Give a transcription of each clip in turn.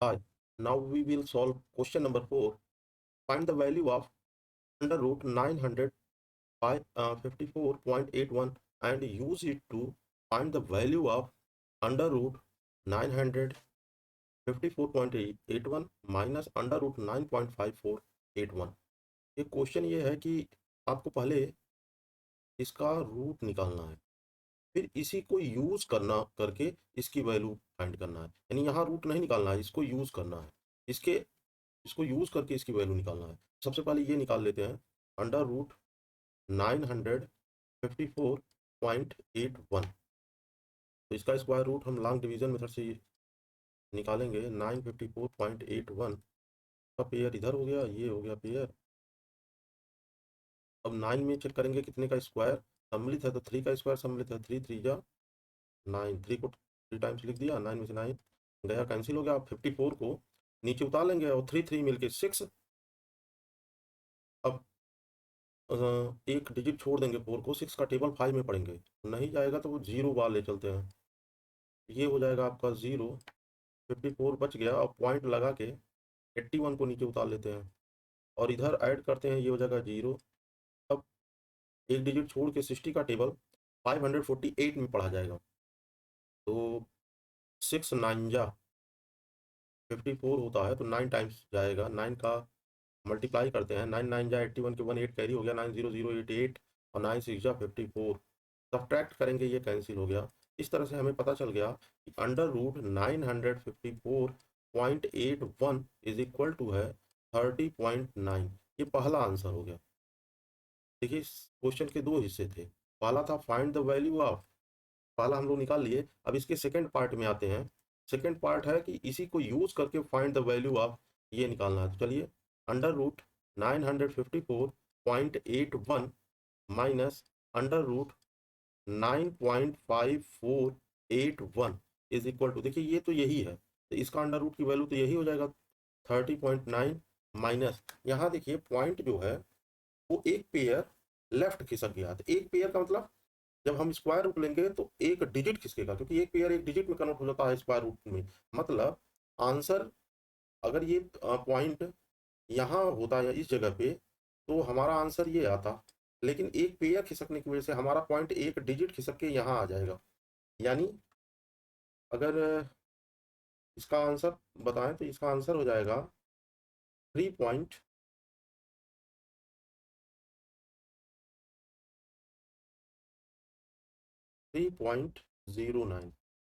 Hi, now we will solve question number 4. Find the value of under root 954.81 and use it to find the value of under root 954.81 minus under root 9.5481. ये question ये है कि आपको पहले इसका root निकालना है, फिर इसी को यूज करना करके इसकी वैल्यू फाइंड करना है। यानी यहाँ रूट नहीं निकालना है, इसको यूज करना है, इसको यूज करके इसकी वैल्यू निकालना है। सबसे पहले ये निकाल लेते हैं, अंडर रूट 954.81। तो इसका स्क्वायर रूट हम लॉन्ग डिवीजन मेथड से निकालेंगे। 954.81 का पेयर इधर हो गया, ये हो गया पेयर। अब 9 में चेक करेंगे कितने का स्क्वायर सम्मिलित है, तो 3 का स्क्वायर सम्मिलित है। 3 3 जा 9, 3 को 3 टाइम्स लिख दिया, 9 में से 9 गया, कैंसिल हो गया। 54 को नीचे उतार लेंगे और 3 3 मिलके 6। अब एक डिजिट छोड़ देंगे 4 को, 6 का टेबल 5 में पढ़ेंगे, नहीं जाएगा तो वो 0 बार ले चलते हैं। ये हो जाएगा आपका 0। 54 बच गया और पॉइंट लगा के 81 को नीचे उतार लेते हैं और इधर ऐड करते हैं, ये हो जाएगा 0। अब एक डिजिट छोड़ के 60 का टेबल 548 में पढ़ा जाएगा। तो 6 9 जा 54 होता है, तो 9 टाइम्स जाएगा। 9 का मल्टीप्लाई करते हैं, 9 9 जा 81 के 1 8 कैरी हो गया, 90088 और 9 6 जा 54। सब्ट्रैक्ट करेंगे, ये कैंसिल हो गया। इस तरह से हमें पता चल गया कि under root 954.81 is equal to है 30.9। ये पहला आंसर हो गया। देखिए, क्वेश्चन के दो हिस्से थे। पहला था फाइंड द वैल्यू ऑफ, पहला हम लोग निकाल लिए। अब इसके सेकंड पार्ट में आते हैं। सेकंड पार्ट है कि इसी को यूज करके फाइंड द वैल्यू ऑफ ये निकालना है। तो चलिए, under root 954.81 minus under root 9.5481 is equal to, देखिए ये तो यही है, तो इसका अंडर रूट की वैल्यू तो यही हो जाएगा 30.9 माइनस, यहाँ देखिए पॉइंट जो है वो एक पेयर लेफ्ट खिसक गया। तो एक पेयर का मतलब जब हम स्क्वायर रूट लेंगे तो एक डिजिट खिसकेगा, क्योंकि एक पेयर एक डिजिट में कन्वर्ट हो जाता है स्क्वायर रूट में। मतलब आंसर, अगर ये पॉइंट यहाँ होता है इस जगह पे, तो हमारा आंसर ये आता। लेकिन एक पेयर खिसकने की वजह से हमारा पॉइंट एक डिजिट खिसक के यहाँ आ जाएगा। यानी अगर इसका आंसर बताएं तो इसका आंसर हो जाएगा 3.09।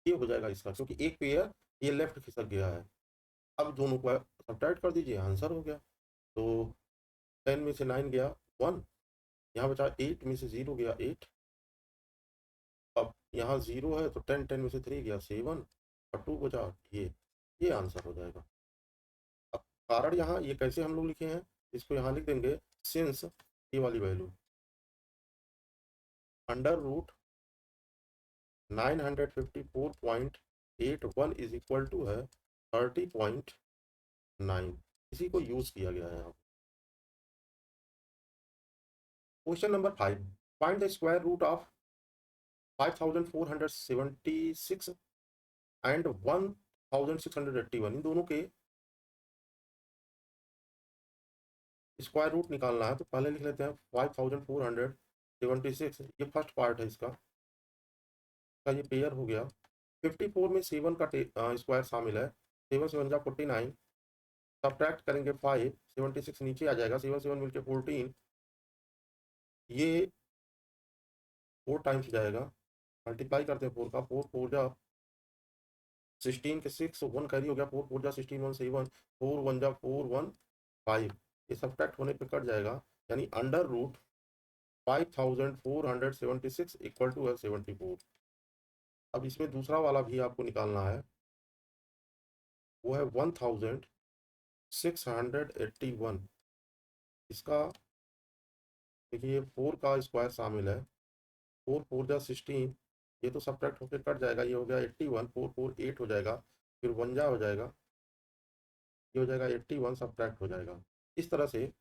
ये हो जाएगा इसका, क्योंकि एक पेयर ये लेफ्ट खिसक गया है। अब दोनों को सब्ट्रैक्ट कर दीजिए, आंसर हो गया। तो 10 में से 9 गया 1, यहाँ बचा 8 में से 0 गया 8। अब यहाँ 0 है तो 10 10 में से 3 गया 7 और 2 बचा ये आंसर हो जाएगा। अब कारण यहाँ ये कैसे हम लोग लिखे हैं, इसको यहाँ लिख देंगे सिंस ये वाली value under root 954.81 is equal to है 30.9। इसी को यूज किया गया है यहाँ। Question number 5, find the square root of 5476 and 1681। इन दोनों के स्क्वायर रूट निकालना है। तो पहले लिख लेते हैं 5476, ये फर्स्ट पार्ट है इसका ये पेयर हो गया। 54 में 7 का स्क्वायर शामिल है, 7 7 जा 49। सब्ट्रैक्ट करेंगे 5, 76 नीचे आ जाएगा, 7 7 मिलके 14, ये 4 टाइम्स जाएगा। मल्टीप्लाई करते हैं 4 का, 4 4 जा 16 के 6 1 कैरी हो गया, 4 4 जा 16 1 7, 4 1 जा 4 1 5। ये सब्ट्रैक्ट होने पे कट जाएगा, यानी अंडर रूट 5476 इक्वल टू 74। अब इसमें दूसरा वाला भी आपको निकालना है, वो है 1681। इसका देखिए 4 का स्क्वायर शामिल है, 4 4 जा 16, ये तो सब्ट्रैक्ट होकर कट जाएगा, ये हो गया 81, 4 4 8 हो जाएगा, फिर 1 जा हो जाएगा, ये हो जाएगा 81, सब्ट्रैक्ट हो जाएगा। इस तरह से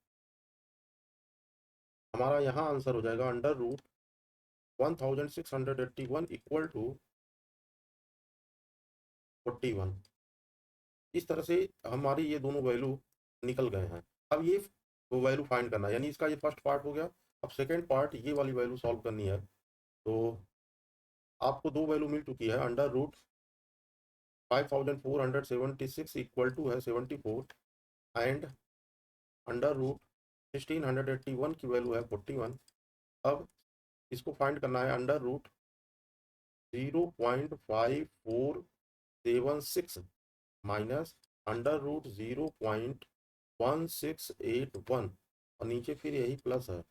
हमारा यहाँ आंसर हो जाएगा अंडर रूट 1681 इक्वल टू 41। इस तरह से हमारी ये दोनों वैल्यू निकल गए हैं। अब ये वैल्यू फाइंड करना है, यानी इसका ये फर्स्ट पार्ट हो गया। अब सेकेंड पार्ट ये वाली वैल्यू सॉल्व करनी है। तो आपको दो वैल्यू मिल चुकी है, अंडर रूट 5476 इक्वल टू है 74 एंड अंडर रूट 1681 की वैल्यू है 41। अब इसको फाइंड करना है, under root 0.5476 minus under root 0.1681 और नीचे फिर यही प्लस है,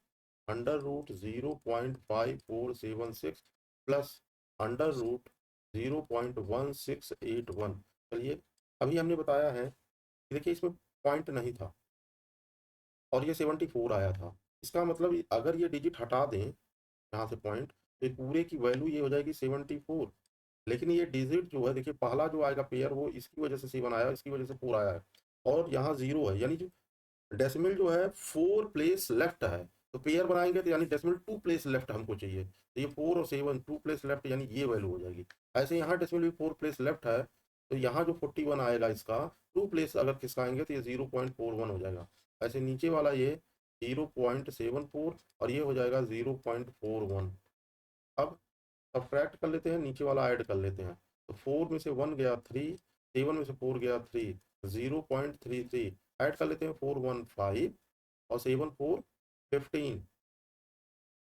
under root 0.5476 plus under root 0.1681। चलिए, अभी हमने बताया है कि देखिए इसमें पॉइंट नहीं था और ये 74 आया था। इसका मतलब अगर ये डिजिट हटा दें यहाँ से पॉइंट, तो पूरे की वैल्यू ये हो जाएगी 74। लेकिन ये डिजिट जो है, देखिए पहला जो आएगा पेयर वो इसकी वजह से 7 आया, इसकी वजह से 4 आया है, और यहाँ 0 है, यानी जो डेसिमल जो है 4 प्लेस लेफ्ट है। तो पेयर बनाएंगे तो यानी डेसिमल 2 प्लेस लेफ्ट हमको चाहिए, तो ये 4 और 7 2 प्लेस लेफ्ट, यानी ये वैल्यू हो जाएगी। ऐसे यहाँ डेसिमल भी 4 प्लेस लेफ्ट है, तो यहाँ जो 41 आएगा इसका 2 प्लेस अगर खिसकाएंगे तो ये 0.41 हो जाएगा। ऐसे नीचे वाला ये 0.74 और ये हो जाएगा 0.41। अब सब्ट्रैक्ट कर लेते हैं, नीचे वाला ऐड कर लेते हैं। तो 4 में से 1 गया 3, 7 में से 4 गया 3, 0.33 ऐड कर लेते हैं, 4 1 5 और 7 4 15,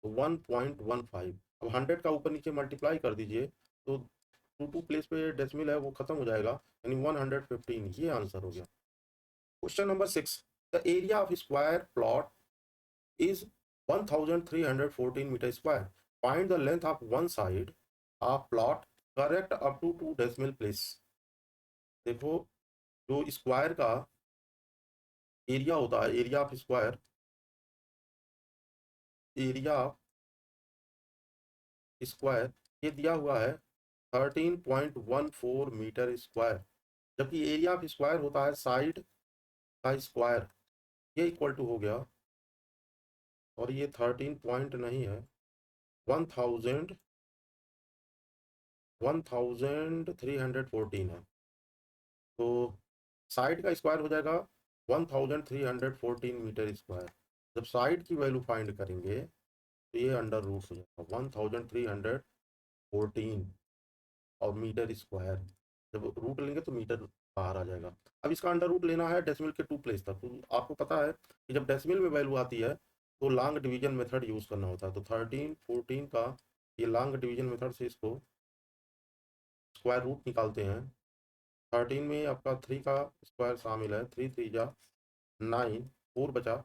तो 1.15। अब 100 का ऊपर नीचे मल्टीप्लाई कर दीजिए तो टू प्लेस पे डेसिमल है वो खत्म हो जाएगा, यानी 115। ये आंसर हो गया। Question number 6, the area of square plot is 1314 meter square. Find the length of one side of plot correct up to 2 decimal place. देखो, जो स्क्वायर का एरिया होता है, area of square, area of square ये दिया हुआ है 13.14 metre square, जबकि एरिया ऑफ स्क्वायर होता है साइड का स्क्वायर, ये इक्वल टू हो गया, और ये 13 पॉइंट नहीं है, 1314 है। तो साइड का स्क्वायर हो जाएगा 1314 मीटर स्क्वायर। जब साइड की वैल्यू फाइंड करेंगे तो ये अंडर रूट हो जाएगा 1314 और मीटर स्क्वायर, जब रूट लेंगे तो मीटर बाहर आ जाएगा। अब इसका अंडर रूट लेना है डेसिमल के 2 प्लेस तक, तो आपको पता है कि जब डेसिमल में वैल्यू आती है तो लॉन्ग डिवीजन मेथड यूज़ करना होता है। तो 1314 का ये लॉन्ग डिवीजन मेथड से इसको स्क्वायर रूट निकालते हैं। 13 में आपका 3 का स्क्वायर शामिल है, 3 3 जा 9, 4 बचा,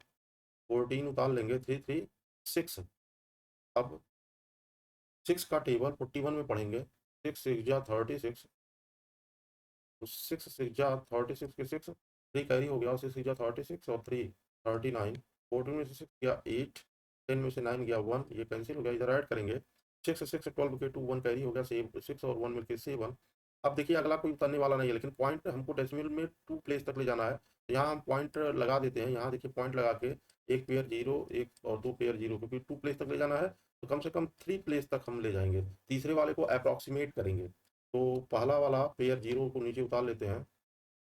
14 उतार लेंगे, 3 3 6। अब 6 का टेबल 41 में पढ़ेंगे, 6 6 जा 36, तो 6 6 जा 36 के 6 3 कैरी हो गया, 6 6 जा 36 और 3 39, 14 में से 6 गया 8, 10 में से 9 गया 1, ये कैंसिल हो गया, इधर ऐड करेंगे, 6 6 12 के 2 1 कैरी हो गया, 6 और 1 मिलकर 7। अब देखिए अगला कोई उतरने वाला नहीं है, लेकिन पॉइंट हमको डेसिमल में 2 प्लेस तक ले जाना है, तो यहाँ हम पॉइंट लगा देते हैं। यहाँ देखिए पॉइंट लगा के एक पेयर जीरो, एक और दो पेयर जीरो, क्योंकि 2 प्लेस तक ले जाना है तो कम से कम 3 प्लेस तक हम ले जाएंगे, तीसरे वाले को अप्रॉक्सीमेट करेंगे। तो पहला वाला पेयर जीरो को नीचे उतार लेते हैं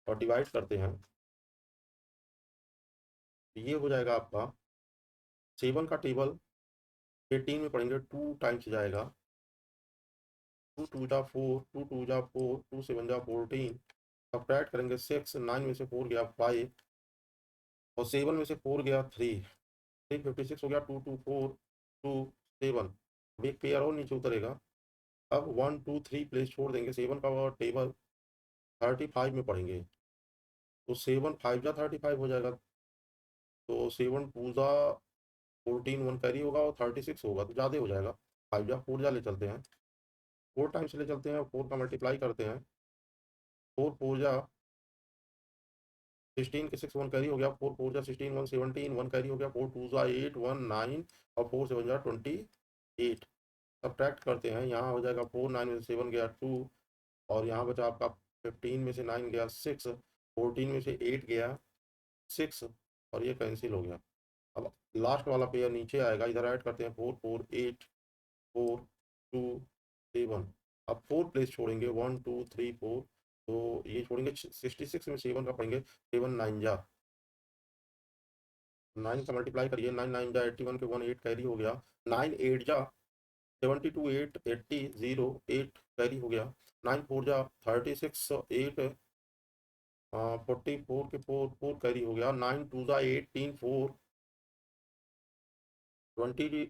और डिवाइड करते हैं, तो ये हो जाएगा आपका 7 का टेबल 18 में पढ़ेंगे, 2 टाइम्स जाएगा, 2 2 जा 4, 2 2 जा 4, 2 7 जा 14, सब्ट्रैक्ट करेंगे 6, 9 में से 4 गया 5 और 7 में से 4 गया 3, 356 हो गया, 2 2 4 2 7। एक पेयर और नीचे उतरेगा। अब 1 2 3 प्लेस छोड़ देंगे, 7 का टेबल 35 में पढ़ेंगे, तो 7 5 जा 35 हो जाएगा, तो 7 2 जा 14, 1 कैरी होगा और 36 होगा, तो ज़्यादा हो जाएगा। 5 जा 4 जा ले चलते हैं, 4 टाइम्स ले चलते हैं, 4 का मल्टीप्लाई करते हैं, 4 4 जा 16 के 6 1 कैरी हो गया, 4 4 जा 16 1 17, 1 कैरी हो गया, 4 2 जा 8 1 9 और 4 7 जा 28। सब्ट्रैक्ट करते हैं, यहाँ हो जाएगा 4 9 में से 7 गया 2 और यहाँ बचा आपका 15 में से 9 गया 6, 14 में से 8 गया 6 और ये कैंसिल हो गया। अब लास्ट वाला पेयर नीचे आएगा, इधर ऐड करते हैं, 4 4 8 4 2 7। अब 4 प्लेस छोड़ेंगे, 1 2 3 4 तो ये छोड़ेंगे, 66 में 7 का पढ़ेंगे, 7 9 जा 9 का मल्टीप्लाई करिए, 9 9 जा 81 के 1 8 कैरी हो गया, 9 8 जा 72 8 80 0 8 कैरी हो गया, 9 4 जा 36 8 44 के 4 4 कैरी हो गया, 9 2 जा 18 4 20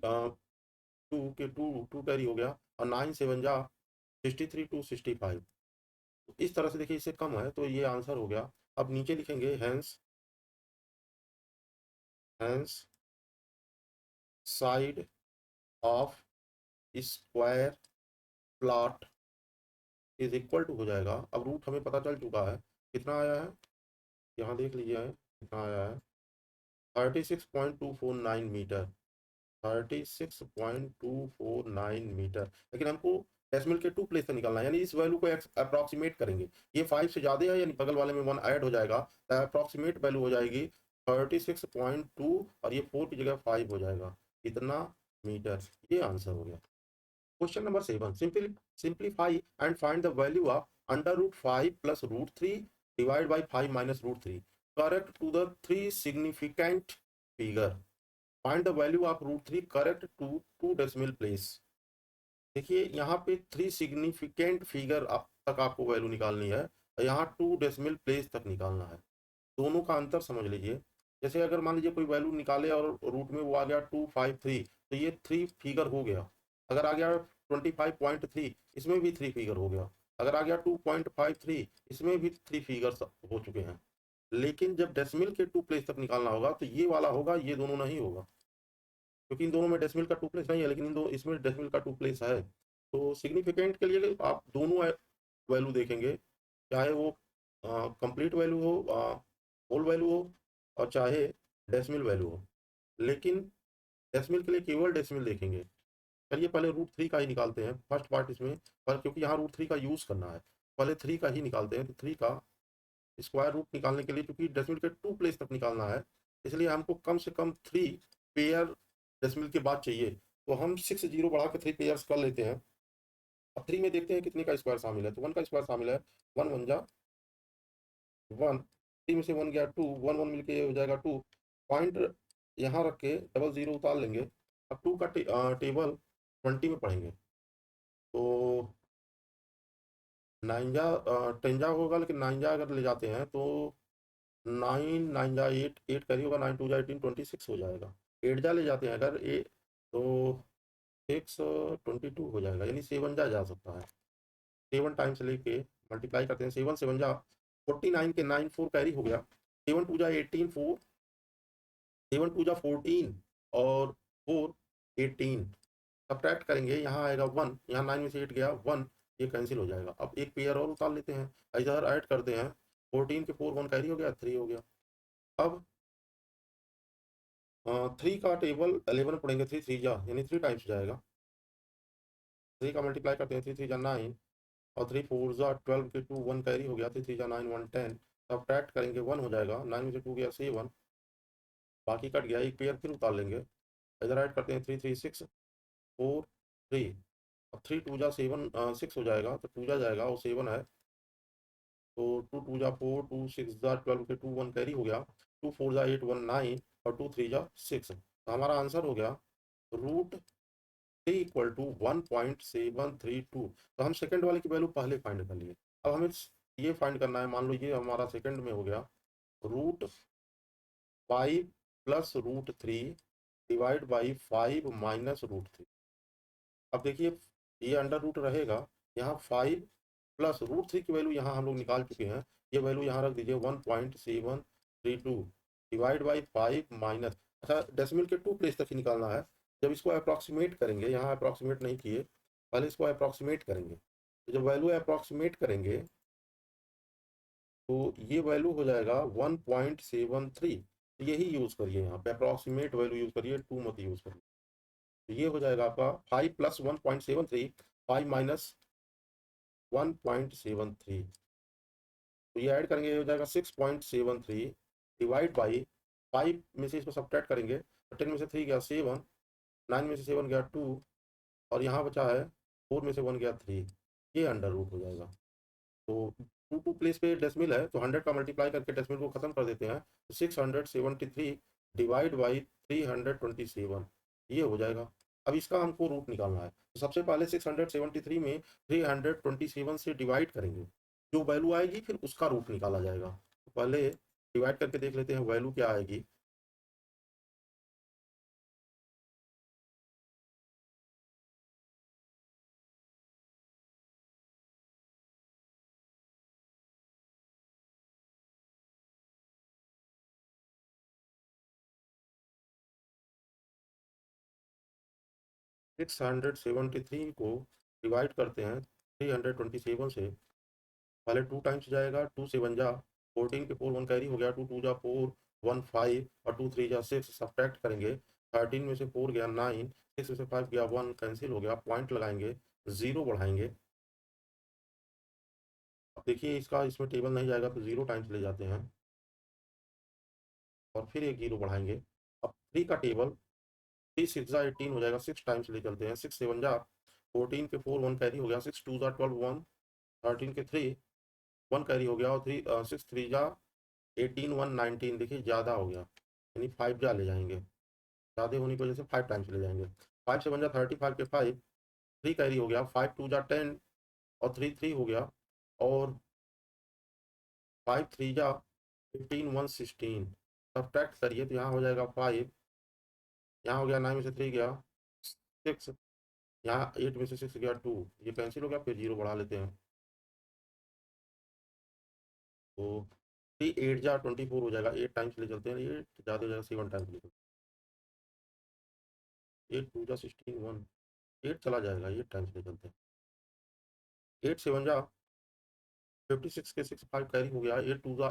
2 के 2 2 कैरी हो गया, और 9 7 जा 63 टू 65। इस तरह से देखिए इससे कम है तो ये आंसर हो गया। अब नीचे लिखेंगे hence hence side of square plot is equal to हो जाएगा। अब रूट हमें पता चल चुका है कितना आया है, यहाँ देख लीजिए है कितना आया है, 36.249 मीटर, 36.249 मीटर। लेकिन हमको डेसिमल के टू प्लेस से निकालना है, यानी इस वैल्यू को अप्रॉक्सीमेट करेंगे। ये 5 से ज़्यादा है, यानी बगल वाले में 1 ऐड हो जाएगा, तो अप्रॉक्सीमेट वैल्यू हो जाएगी 36.2, और ये 4 की जगह 5 हो जाएगा, इतना मीटर। ये आंसर हो गया। Question number 7, simplify and find the value of under root 5 plus root 3 divide by 5 minus root 3 correct to the 3 significant figure. Find the value of root 3 correct to 2 decimal place. देखिए यहाँ पे 3 significant figure तक आपको value निकालनी है, और यहाँ 2 decimal place तक निकालना है। दोनों का अंतर समझ लीजिए। जैसे अगर मान लीजिए कोई वैल्यू निकाले और रूट में वो आ गया 253, तो ये 3 फिगर हो गया। अगर आ गया 25.3, इसमें भी 3 फिगर हो गया। अगर आ गया 2.53, इसमें भी 3 फिगर हो चुके हैं। लेकिन जब डेसिमल के 2 प्लेस तक निकालना होगा तो ये वाला होगा, ये दोनों नहीं होगा, क्योंकि इन दोनों में डेसिमल का 2 प्लेस नहीं है, लेकिन इन दो इसमें डेसिमल का 2 प्लेस है। तो सिग्निफिकेंट के लिए आप दोनों वैल्यू देखेंगे, चाहे वो कंप्लीट वैल्यू हो, होल वैल्यू हो, और चाहे डेसिमल वैल्यू हो। लेकिन डेसिमल के लिए केवल डेसिमल देखेंगे। चलिए पहले रूट 3 का ही निकालते हैं फर्स्ट पार्ट इसमें, पर क्योंकि यहाँ रूट 3 का यूज़ करना है, पहले 3 का ही निकालते हैं। तो 3 का स्क्वायर रूट निकालने के लिए, क्योंकि डेसिमल के 2 प्लेस तक निकालना है, इसलिए हमको कम से कम 3 पेयर डेसिमल के बाद चाहिए। तो हम 6 जीरो बढ़ा के 3 पेयर्स कर लेते हैं। अब 3 में देखते हैं कितने का स्क्वायर शामिल है, तो 1 का स्क्वायर शामिल है, 1 1 जा 1, 3 में से 1 गया 2, 1 1 मिलके हो जाएगा 2। पॉइंट यहाँ रख के डबल जीरो उतार लेंगे। अब 2 का टेबल 20 में पढ़ेंगे, तो 9 जा 10 जा होगा, लेकिन 9 जा अगर ले जाते हैं तो 9 9 जा 8 8 करी होगा, 9 2 जा 18 26 हो जाएगा। 8 जा ले जाते हैं अगर तो 622 हो जाएगा, यानी 7 जा सकता है। 7 टाइम्स लेके मल्टीप्लाई करते हैं, 7 7 जा 49 के 9 4 कैरी हो गया, 7 2 जा 18 4, 7 2 जा 14, और 4 18। सब्ट्रैक्ट करेंगे, यहाँ आएगा 1, यहाँ 9 में से 8 गया 1, ये कैंसिल हो जाएगा। अब एक पेयर और उतार लेते हैं, इधर ऐड करते हैं, 14 के 4 1 कैरी हो गया, 3 हो गया। अब 3 का टेबल 11 पढ़ेंगे, 3 3 जा यानी 3 टाइम्स जाएगा। 3 का मल्टीप्लाई करते हैं, 3 3 जा 9, और 3 4 जा 12 के 2 1 कैरी हो गया, 3 3 जा 9 1 10। सब्ट्रैक्ट करेंगे, 1 हो जाएगा, 9 में से 2 गया 7, बाकी कट गया, एक पेयर फिर उतार लेंगे, इधर ऐड करते हैं, 3 3 6 4 3। अब 3 2 जा 7 6 हो जाएगा, तो 2 जा जाएगा और 7 है, तो 2 2 जा 4, 2 6 जा 12 के 2 1 कैरी हो गया, 2 4 जा 8 1 9, और 2 3 जा 6। तो हमारा आंसर हो गया रूट 3 इक्वल टू 1.732। तो हम सेकंड वाले की वैल्यू पहले फाइंड कर लिए। अब हमें ये फाइंड करना है, मान लो ये हमारा सेकंड में हो गया root 5 plus root 3 divide by 5 minus root 3। अब देखिए ये अंडर रूट रहेगा, यहाँ 5 प्लस रूट 3 की वैल्यू यहाँ हम लोग निकाल चुके हैं, ये वैल्यू यहाँ रख दीजिए 1.732 डिवाइड बाई 5 माइनस, अच्छा डेसिमल के 2 प्लेस तक ही निकालना है। जब इसको अप्रॉक्सीमेट करेंगे, यहाँ अप्रॉक्सीमेट नहीं किए, पहले इसको अप्रॉक्सीमेट करेंगे, तो जब वैल्यू अप्रॉक्सीमेट करेंगे तो ये वैल्यू हो जाएगा 1.73। यही यूज़ करिए, यहाँ पे अप्रॉक्सीमेट वैल्यू यूज़ करिए, 2 मत यूज़ करिए। तो ये हो जाएगा आपका 5 प्लस 1.73, 5 माइनस 1.73, तो ये ऐड करेंगे, ये हो जाएगा 6.73 डिवाइड बाई 5 में से इसको सब्ट्रैक्ट करेंगे, तो 10 में से 3 गया 7, 9 में से 7 गया 2, और यहाँ बचा है 4 में से 1 गया 3, ये अंडर रूट हो जाएगा। तो टू प्लेस पे डेसिमल है तो 100 का मल्टीप्लाई करके डेसिमल को खत्म कर देते हैं, तो 673 डिवाइड बाई 327 ये हो जाएगा। अब इसका हमको रूट निकालना है, तो सबसे पहले 673 में 327 से डिवाइड करेंगे, जो वैल्यू आएगी फिर उसका रूट निकाला जाएगा। तो पहले डिवाइड करके देख लेते हैं वैल्यू क्या आएगी। 673 को डिवाइड करते हैं 327 से, पहले 2 टाइम्स जाएगा, 2 से 1 जा 14 के 4 1 कैरी हो गया, 2 2 जा 4 1 5 और 2 3 जा 6 सब्ट्रैक्ट करेंगे, 13 में से 4 गया 9, 6 में से 5 गया 1 कैंसिल हो गया, पॉइंट लगाएंगे, 0 बढ़ाएंगे। अब देखिए इसका इसमें टेबल नहीं जाएगा तो 0 टाइम्स ले जाते हैं और फिर एक 0 बढ़ाएंगे। अब 3 का टेबल, 3 6 जा 18 हो जाएगा, 6 टाइम्स ले चलते हैं, 6 7 जा 14 के 4 1 कैरी हो गया, 6 2 जा 12 1, 13 के 3 1 कैरी हो गया और 6 3 जा 18 1 19, देखिए ज़्यादा हो गया, यानी 5 जा ले जाएंगे, ज़्यादा होने की वजह से 5 टाइम्स ले जाएंगे। 5 से 1 जा 35 के 5, 3 कैरी हो गया, 5 2 जा 10 और 3 3 हो गया, और 5 3 जा 15 1 16, सब्ट्रैक्ट करिए तो यहाँ हो जाएगा 5, यहाँ हो गया 9 में से 3 गया 6, यहाँ 8 में से 6 गया 2, ये कैंसिल हो गया, फिर 0 बढ़ा लेते हैं, तो 3 8 जा 24 हो जाएगा, 8 टाइम्स ले चलते हैं, 8 ज़्यादा हो जाएगा 7 टाइम्स ले चलते हैं, 8 2 जा 16 1, 8 चला जाएगा, 8 टाइम्स ले चलते हैं, 8 7 जा 56 के 6 5 कैरी हो गया, 8 2 जा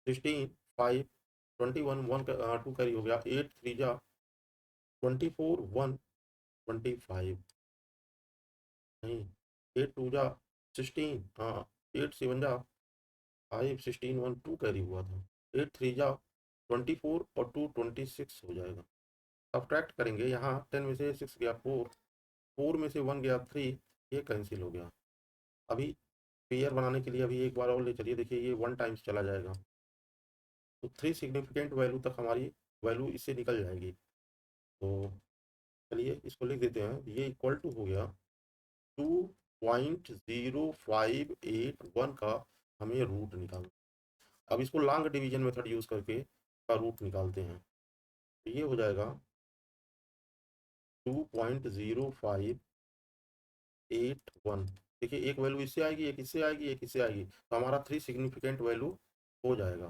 16 5 21 1 2 कैरी हो गया, 8 3 जा 24 1 25, नहीं 8 2 जा 16, हाँ 8 7 जा 5 16 1 2 कैरी हुआ था, 8 3 जा 24 और 2 26 हो जाएगा। सब्ट्रैक्ट करेंगे, यहाँ 10 में से 6 गया 4, 4 में से 1 गया 3, ये कैंसिल हो गया। अभी पेयर बनाने के लिए अभी एक बार और ले चलिए, देखिए ये 1 टाइम्स चला जाएगा, तो 3 सिग्निफिकेंट वैल्यू तक हमारी वैल्यू इससे निकल जाएगी। तो चलिए इसको लिख देते हैं, ये इक्वल टू हो गया 2.0581 का हमें रूट निकालना। अब इसको लॉन्ग डिवीजन मेथड यूज करके का रूट निकालते हैं, तो ये हो जाएगा 2.0581, देखिए एक वैल्यू इससे आएगी, एक इससे आएगी, एक इससे आएगी, तो हमारा 3 सिग्निफिकेंट वैल्यू हो जाएगा।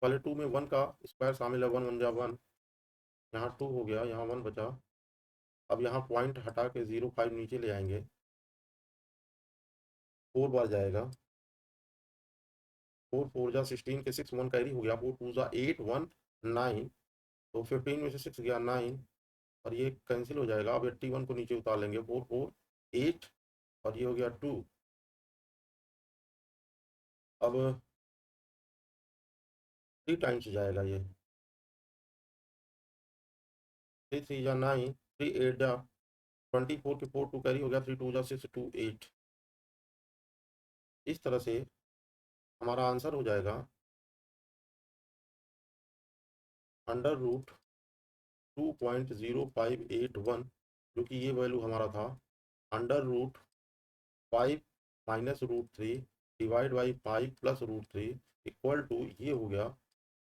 पहले 2 में 1 का स्क्वायर शामिल है, 1 1 जा 1, यहाँ 2 हो गया, यहाँ 1 बचा, अब यहाँ पॉइंट हटा के 0.5 नीचे ले आएंगे, 4 बार जाएगा, 4 4 जा 16 के 6 1 कैरी हो गया, 4 2 जा 8 1 9, तो 15 में से 6 गया 9 और ये कैंसिल हो जाएगा। अब 81 को नीचे उतार लेंगे, 4 4 8 और ये हो गया 2। अब 3 टाइम्स जाएगा ये, 3 3 जा 9, 3 8 जा 24 के 4 2 कैरी हो गया, 3 2 जा 6 2 8, इस तरह से हमारा आंसर हो जाएगा अंडर रूट 2.0581, जो कि ये वैल्यू हमारा था, under root 5 minus root 3 divide by 5 plus root 3 equal to, ये हो गया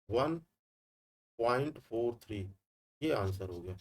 1.43, ये आंसर हो गया।